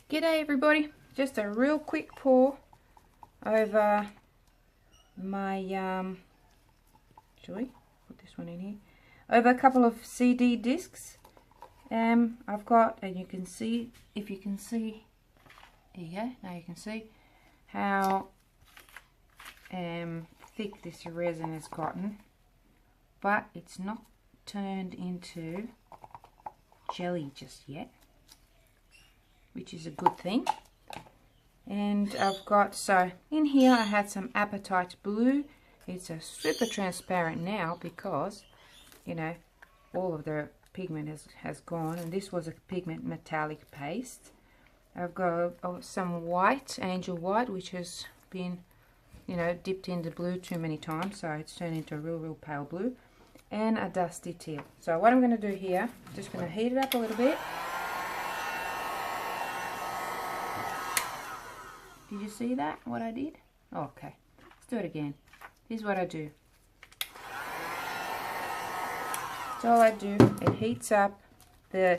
G'day everybody, just a real quick pour over my, shall we put this one in here, over a couple of CD discs. I've got, and you can see, if you can see, there you go, now you can see how thick this resin has gotten, but it's not turned into jelly just yet, which is a good thing. And I've got, so in here I had some Apatite Blue. It's a super transparent now because, you know, all of the pigment has gone, and this was a pigment metallic paste. I've got some white, angel white, which has been, you know, dipped into blue too many times, so it's turned into a real pale blue, and a dusty teal. So what I'm going to do here, I'm just going to heat it up a little bit. Did you see that, what I did? Oh, okay, let's do it again. Here's what I do. That's all I do. It heats up the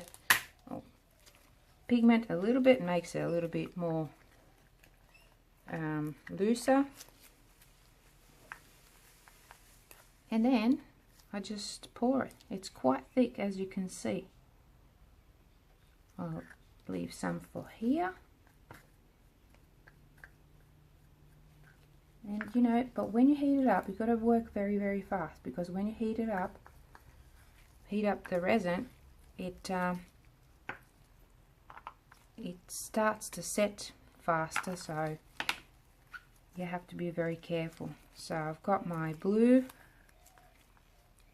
pigment a little bit, makes it a little bit more looser. And then I just pour it. It's quite thick, as you can see. I'll leave some for here. And you know, but when you heat it up, you've got to work very fast, because when you heat up the resin, it starts to set faster, so you have to be very careful. So I've got my blue,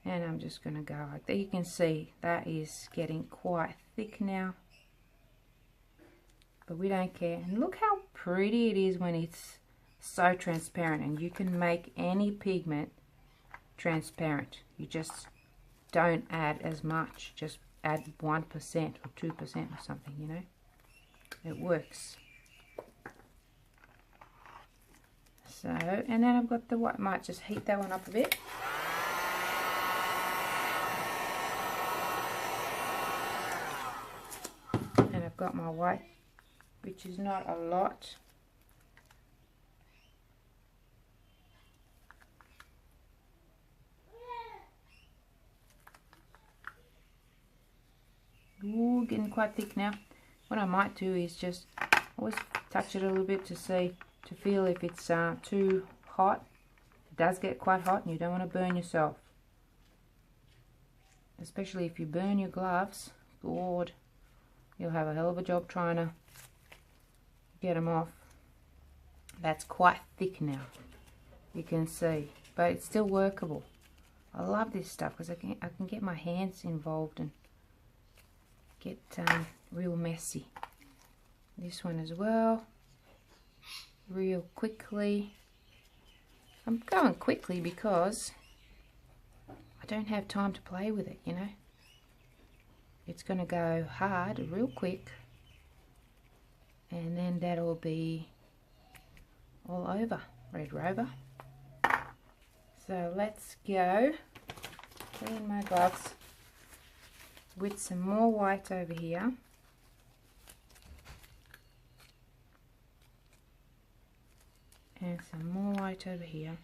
and I'm just going to go like that. You can see that is getting quite thick now, but we don't care. And look how pretty it is when it's so transparent, and you can make any pigment transparent. You just don't add as much, just add 1% or 2% or something, you know. It works. So, and then I've got the white. Might just heat that one up a bit. And I've got my white, which is not a lot. Ooh, getting quite thick now. What I might do is just always touch it a little bit to see, to feel if it's too hot. It does get quite hot, and you don't want to burn yourself, especially if you burn your gloves. Lord, you'll have a hell of a job trying to get them off. That's quite thick now, you can see, but it's still workable. I love this stuff because I can get my hands involved and get real messy. This one as well, real quickly. I'm going quickly because I don't have time to play with it, you know. It's going to go hard real quick, and then that'll be all over, Red Rover. So let's go clean my gloves with some more white over here. And some more white over here.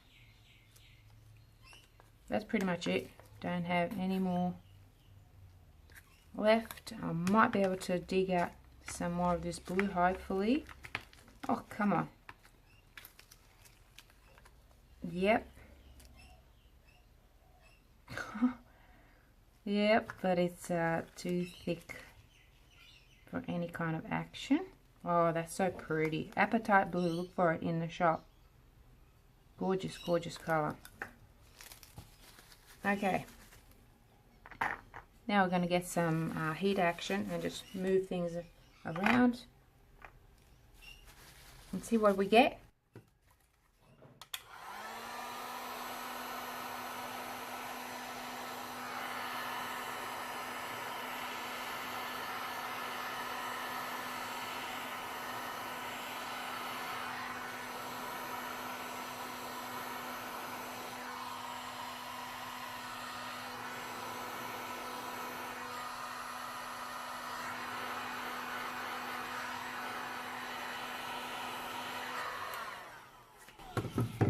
That's pretty much it. Don't have any more left. I might be able to dig out some more of this blue, hopefully. Oh, come on. Yep. Yep, but it's too thick for any kind of action. Oh, that's so pretty. Apatite Blue, look for it in the shop. Gorgeous color. Okay. Now we're going to get some heat action and just move things around and see what we get.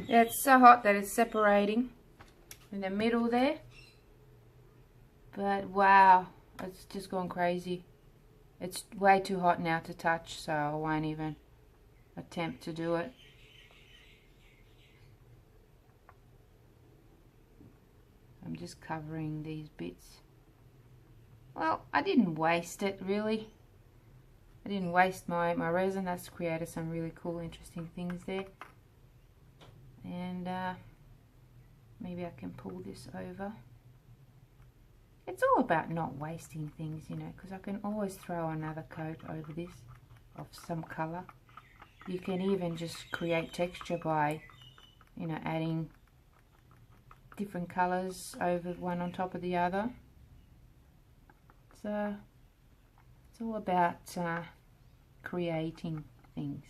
Yeah, it's so hot that it's separating in the middle there. But wow, it's just gone crazy. It's way too hot now to touch, so I won't even attempt to do it. I'm just covering these bits. Well, I didn't waste it really. I didn't waste my resin. That's created some really cool, interesting things there. And maybe I can pull this over. It's all about not wasting things, you know, because I can always throw another coat over this of some color. You can even just create texture by, you know, adding different colors over one on top of the other. So it's all about creating things.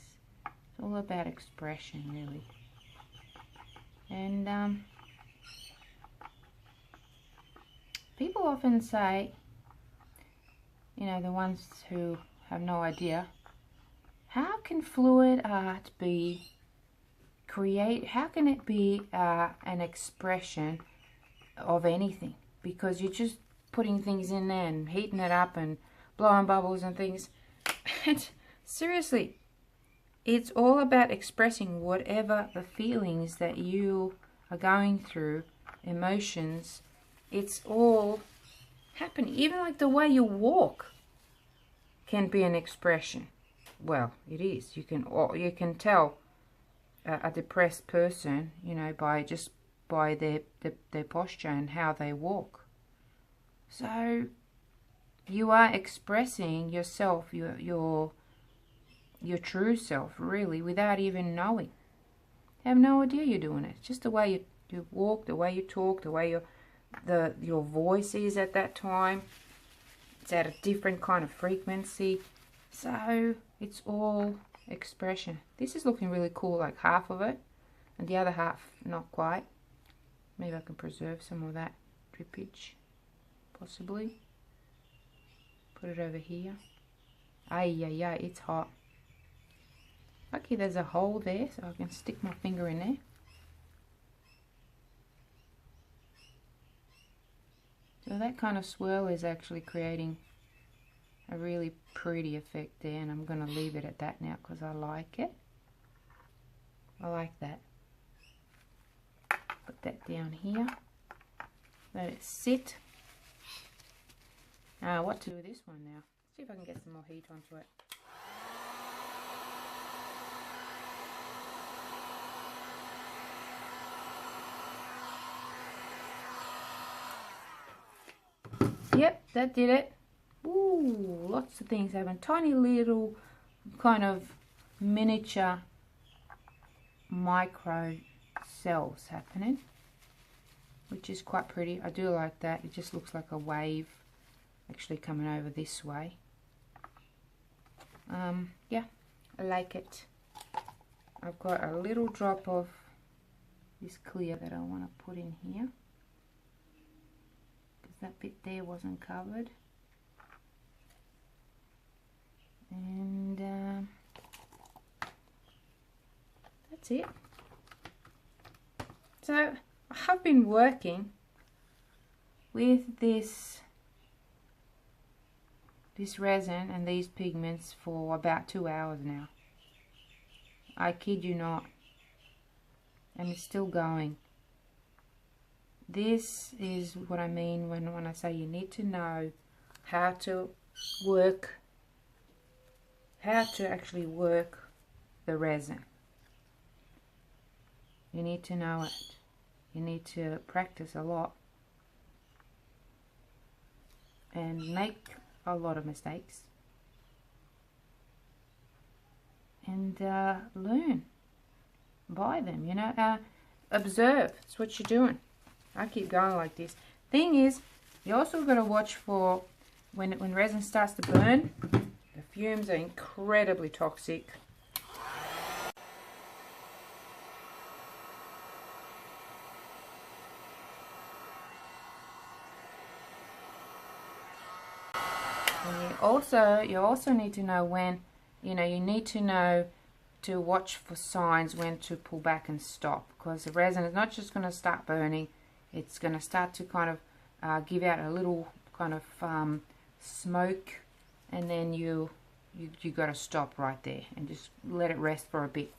It's all about expression, really. And people often say, you know, the ones who have no idea, how can fluid art be how can it be an expression of anything? Because you're just putting things in there and heating it up and blowing bubbles and things. And seriously, it's all about expressing whatever the feelings that you are going through, emotions. It's all happening. Even like the way you walk can be an expression. Well, it is. You can tell a depressed person, you know, by their posture and how they walk. So you are expressing yourself, your true self, really, without even knowing. You have no idea you're doing it. It's just the way you walk, the way you talk, the way your voice is at that time. It's at a different kind of frequency. So it's all expression. This is looking really cool, like half of it, and the other half not quite. Maybe I can preserve some of that drippage, possibly. Put it over here. Ay, it's hot. Lucky there's a hole there, so I can stick my finger in there. So that kind of swirl is actually creating a really pretty effect there, and I'm going to leave it at that now because I like it. I like that. Put that down here. Let it sit. What to do with this one now? See if I can get some more heat onto it. Yep, that did it. Ooh, lots of things happen. Tiny little kind of miniature micro cells happening, which is quite pretty. I do like that. It just looks like a wave actually coming over this way. Yeah, I like it. I've got a little drop of this clear that I want to put in here because that bit there wasn't covered. And that's it. So I've been working with this resin and these pigments for about 2 hours now. I kid you not. And it's still going. This is what I mean when I say you need to know how to actually work the resin. You need to know it. You need to practice a lot and make a lot of mistakes and learn by them, you know. Observe. That's what you're doing. I keep going like this. Thing is, you also got to watch for when resin starts to burn. The fumes are incredibly toxic. And you also need to know when, you know, you need to know to watch for signs when to pull back and stop, because the resin is not just going to start burning, it's going to start to kind of give out a little kind of smoke, and then you got to stop right there and just let it rest for a bit.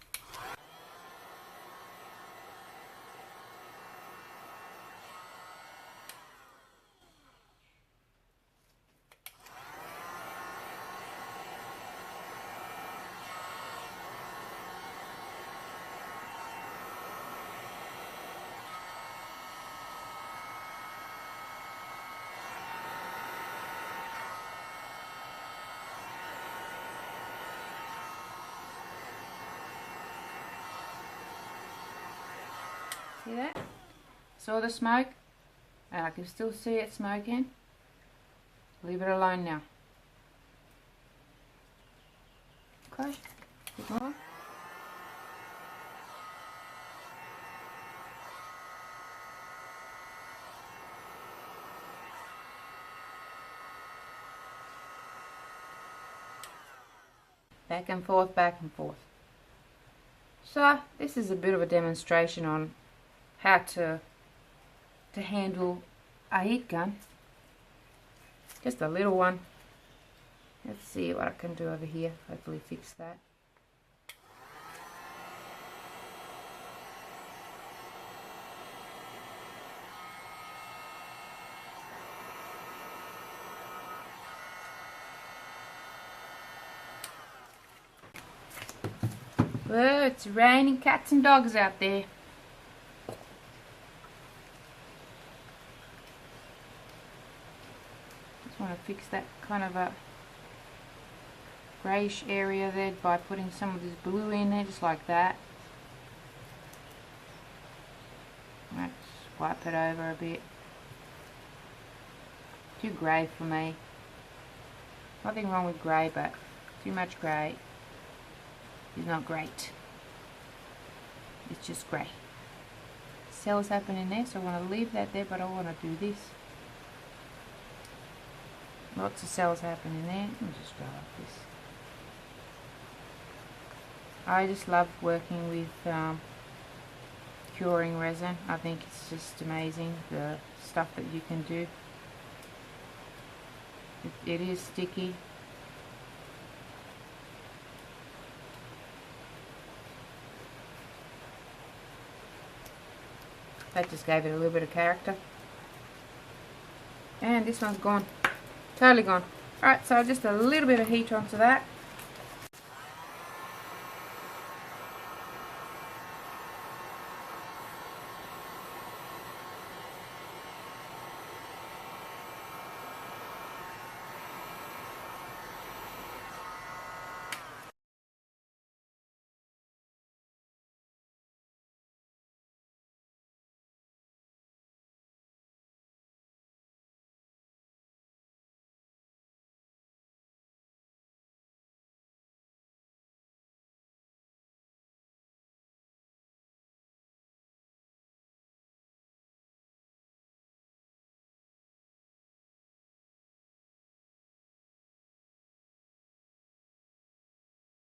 See that? Saw the smoke? And I can still see it smoking. Leave it alone now. Okay, bit more. Back and forth, back and forth. So this is a bit of a demonstration on how to handle a heat gun. Just a little one. Let's see what I can do over here. Hopefully fix that. Whoa, it's raining cats and dogs out there. Just want to fix that kind of a greyish area there by putting some of this blue in there, just like that. Let's wipe it over a bit. Too grey for me. Nothing wrong with grey, but too much grey is not great. It's just grey. Cells happen in there, so I want to leave that there, but I want to do this. Lots of cells happen in there. Let me just go like this. I just love working with curing resin. I think it's just amazing, the stuff that you can do. It is sticky. That just gave it a little bit of character. And this one's gone. Totally gone. Alright, so just a little bit of heat onto that.